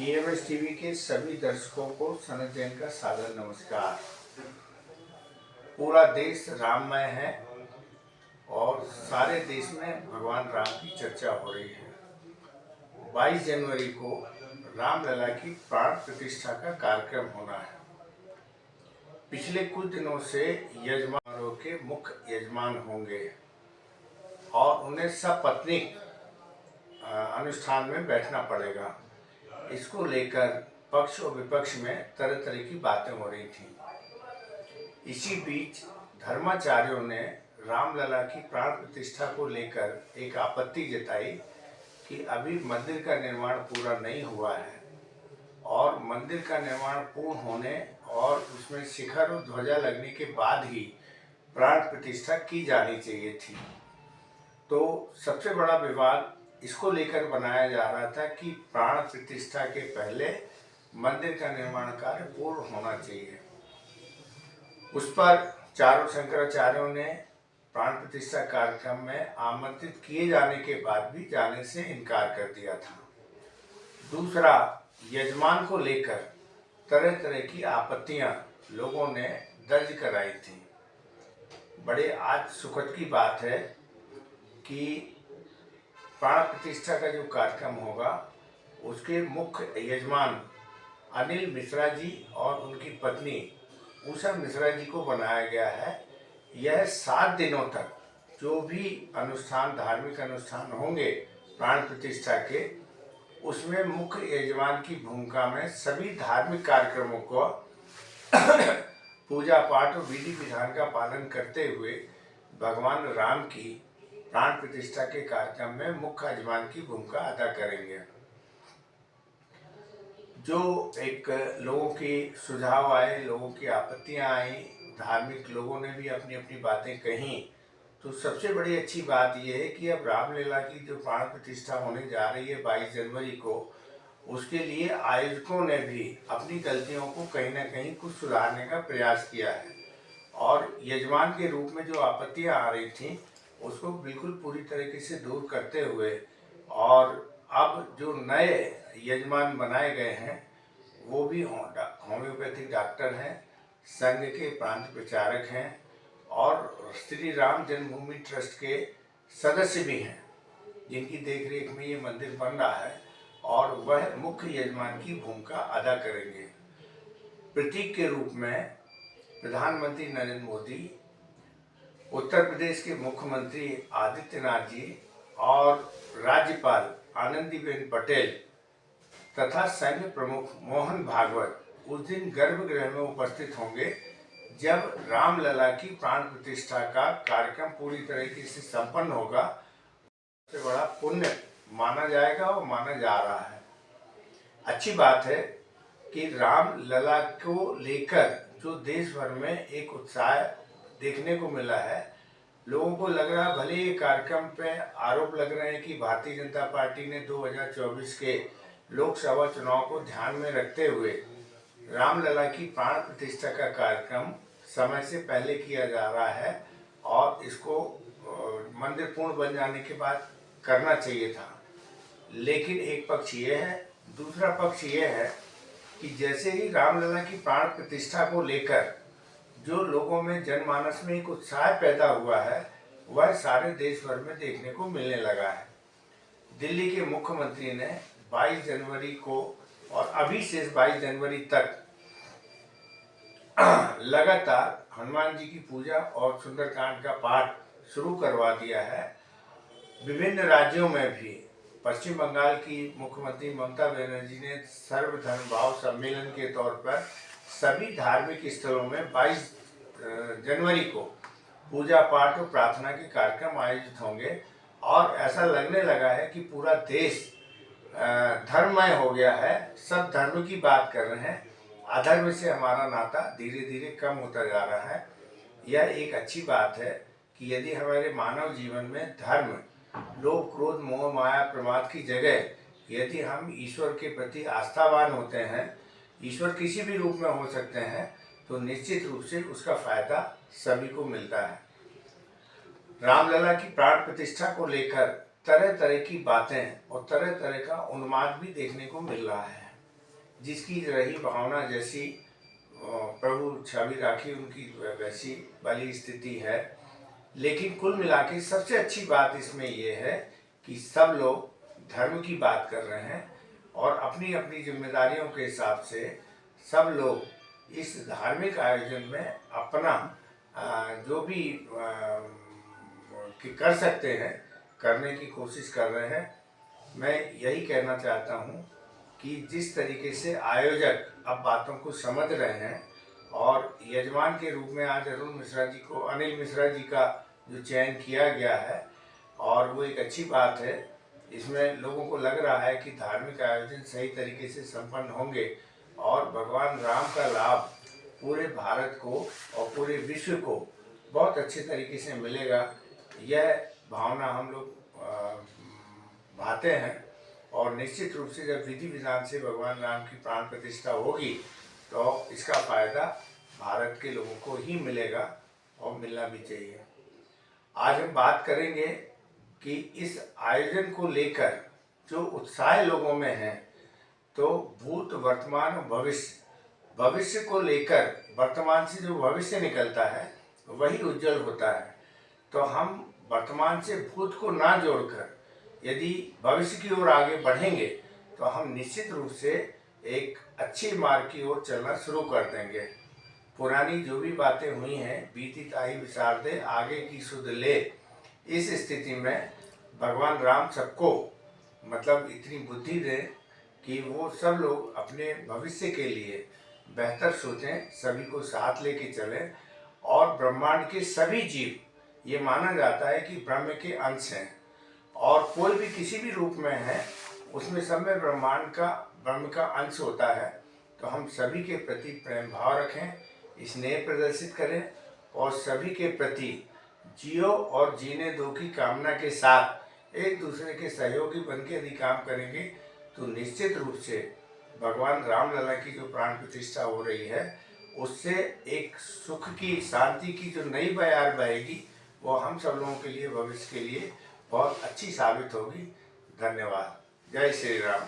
EMS TV के सभी दर्शकों को सनत जैन का सादर नमस्कार। पूरा देश राममय है और सारे देश में भगवान राम की चर्चा हो रही है। 22 जनवरी को रामलला की प्राण प्रतिष्ठा का कार्यक्रम होना है। पिछले कुछ दिनों से यजमानों के मुख्य यजमान होंगे और उन्हें सपत्नीक अनुष्ठान में बैठना पड़ेगा। इसको लेकर पक्ष और विपक्ष में तरह तरह की बातें हो रही थी। इसी बीच धर्माचार्यों ने रामलला की प्राण प्रतिष्ठा को लेकर एक आपत्ति जताई कि अभी मंदिर का निर्माण पूरा नहीं हुआ है और मंदिर का निर्माण पूर्ण होने और उसमें शिखर और ध्वजा लगने के बाद ही प्राण प्रतिष्ठा की जानी चाहिए थी। तो सबसे बड़ा विवाद इसको लेकर बनाया जा रहा था कि प्राण प्रतिष्ठा के पहले मंदिर का निर्माण कार्य पूर्ण होना चाहिए। उस पर चारों शंकराचार्यों ने प्राण प्रतिष्ठा कार्यक्रम में आमंत्रित किए जाने के बाद भी जाने से इनकार कर दिया था। दूसरा, यजमान को लेकर तरह तरह की आपत्तियां लोगों ने दर्ज कराई थी। बड़े आज सुखद की बात है कि प्राण प्रतिष्ठा का जो कार्यक्रम होगा उसके मुख्य यजमान अनिल मिश्रा जी और उनकी पत्नी उषा मिश्रा जी को बनाया गया है। यह 7 दिनों तक जो भी अनुष्ठान, धार्मिक अनुष्ठान होंगे प्राण प्रतिष्ठा के, उसमें मुख्य यजमान की भूमिका में सभी धार्मिक कार्यक्रमों को पूजा पाठ और विधि विधान का पालन करते हुए भगवान राम की प्राण प्रतिष्ठा के कार्यक्रम में मुख्य यजमान की भूमिका अदा करेंगे। जो एक लोगों की सुझाव आए, लोगों की आपत्तियां आई, धार्मिक लोगों ने भी अपनी अपनी बातें कहीं, तो सबसे बड़ी अच्छी बात यह है कि अब रामलीला की जो प्राण प्रतिष्ठा होने जा रही है 22 जनवरी को, उसके लिए आयोजकों ने भी अपनी गलतियों को कहीं ना कहीं कुछ सुधारने का प्रयास किया है और यजमान के रूप में जो आपत्तियां आ रही थी उसको बिल्कुल पूरी तरीके से दूर करते हुए, और अब जो नए यजमान बनाए गए हैं वो भी होम्योपैथिक डॉक्टर हैं, संघ के प्रांत प्रचारक हैं और श्री राम जन्मभूमि ट्रस्ट के सदस्य भी हैं, जिनकी देखरेख में ये मंदिर बन रहा है और वह मुख्य यजमान की भूमिका अदा करेंगे। प्रतीक के रूप में प्रधानमंत्री नरेंद्र मोदी, उत्तर प्रदेश के मुख्यमंत्री आदित्यनाथ जी और राज्यपाल आनंदीबेन पटेल तथा संघ प्रमुख मोहन भागवत उस दिन गर्भगृह में उपस्थित होंगे जब रामलला की प्राण प्रतिष्ठा का कार्यक्रम पूरी तरीके से संपन्न होगा। सबसे बड़ा पुण्य माना जाएगा और माना जा रहा है। अच्छी बात है कि रामलला को लेकर जो देश भर में एक उत्साह देखने को मिला है। लोगों को लग रहा, भले ये कार्यक्रम पे आरोप लग रहे हैं कि भारतीय जनता पार्टी ने 2024 के लोकसभा चुनाव को ध्यान में रखते हुए रामलला की प्राण प्रतिष्ठा का कार्यक्रम समय से पहले किया जा रहा है और इसको मंदिर पूर्ण बन जाने के बाद करना चाहिए था। लेकिन एक पक्ष ये है, दूसरा पक्ष ये है कि जैसे ही रामलला की प्राण प्रतिष्ठा को लेकर जो लोगों में जनमानस में एक उत्साह पैदा हुआ है वह सारे देश भर में देखने को मिलने लगा है। दिल्ली के मुख्यमंत्री ने 22 जनवरी को और अभी से 22 जनवरी तक लगातार हनुमान जी की पूजा और सुंदरकांड का पाठ शुरू करवा दिया है। विभिन्न राज्यों में भी पश्चिम बंगाल की मुख्यमंत्री ममता बनर्जी ने सर्वधर्म भाव सम्मेलन के तौर पर सभी धार्मिक स्थलों में 22 जनवरी को पूजा पाठ और प्रार्थना के कार्यक्रम आयोजित होंगे और ऐसा लगने लगा है कि पूरा देश धर्ममय हो गया है। सब धर्म की बात कर रहे हैं, अधर्म से हमारा नाता धीरे धीरे कम होता जा रहा है। यह एक अच्छी बात है कि यदि हमारे मानव जीवन में धर्म, लोभ, क्रोध, मोह, माया, प्रमाद की जगह यदि हम ईश्वर के प्रति आस्थावान होते हैं, ईश्वर किसी भी रूप में हो सकते हैं, तो निश्चित रूप से उसका फायदा सभी को मिलता है। रामलला की प्राण प्रतिष्ठा को लेकर तरह तरह की बातें और तरह तरह का उन्माद भी देखने को मिल रहा है। जिसकी रही भावना जैसी प्रभु छवि राखी उनकी वैसी वाली स्थिति है। लेकिन कुल मिला के सबसे अच्छी बात इसमें ये है कि सब लोग धर्म की बात कर रहे हैं और अपनी अपनी जिम्मेदारियों के हिसाब से सब लोग इस धार्मिक आयोजन में अपना जो भी कि कर सकते हैं करने की कोशिश कर रहे हैं। मैं यही कहना चाहता हूँ कि जिस तरीके से आयोजक अब बातों को समझ रहे हैं और यजमान के रूप में आज अरुण मिश्रा जी को, अनिल मिश्रा जी का जो चयन किया गया है, और वो एक अच्छी बात है। इसमें लोगों को लग रहा है कि धार्मिक आयोजन सही तरीके से संपन्न होंगे और भगवान राम का लाभ पूरे भारत को और पूरे विश्व को बहुत अच्छे तरीके से मिलेगा। यह भावना हम लोग भाते हैं और निश्चित रूप से जब विधि विधान से भगवान राम की प्राण प्रतिष्ठा होगी तो इसका फायदा भारत के लोगों को ही मिलेगा और मिलना भी चाहिए। आज हम बात करेंगे कि इस आयोजन को लेकर जो उत्साह लोगों में है, तो भूत वर्तमान भविष्य को लेकर वर्तमान से जो भविष्य निकलता है वही उज्जवल होता है। तो हम वर्तमान से भूत को ना जोड़कर यदि भविष्य की ओर आगे बढ़ेंगे तो हम निश्चित रूप से एक अच्छी मार्ग की ओर चलना शुरू कर देंगे। पुरानी जो भी बातें हुई हैं, बीती ताई विचार दे आगे की सुध ले। इस स्थिति में भगवान राम सबको मतलब इतनी बुद्धि दें कि वो सब लोग अपने भविष्य के लिए बेहतर सोचें, सभी को साथ लेके चलें। और ब्रह्मांड के सभी जीव, ये माना जाता है कि ब्रह्म के अंश हैं और कोई भी किसी भी रूप में है उसमें सब में ब्रह्म का अंश होता है। तो हम सभी के प्रति प्रेम भाव रखें, स्नेह प्रदर्शित करें और सभी के प्रति जियो और जीने दो की कामना के साथ एक दूसरे के सहयोगी बन के यदि काम करेंगे तो निश्चित रूप से भगवान रामलला की जो प्राण प्रतिष्ठा हो रही है उससे एक सुख की, शांति की जो नई बयार बहेगी वो हम सब लोगों के लिए, भविष्य के लिए बहुत अच्छी साबित होगी। धन्यवाद। जय श्री राम।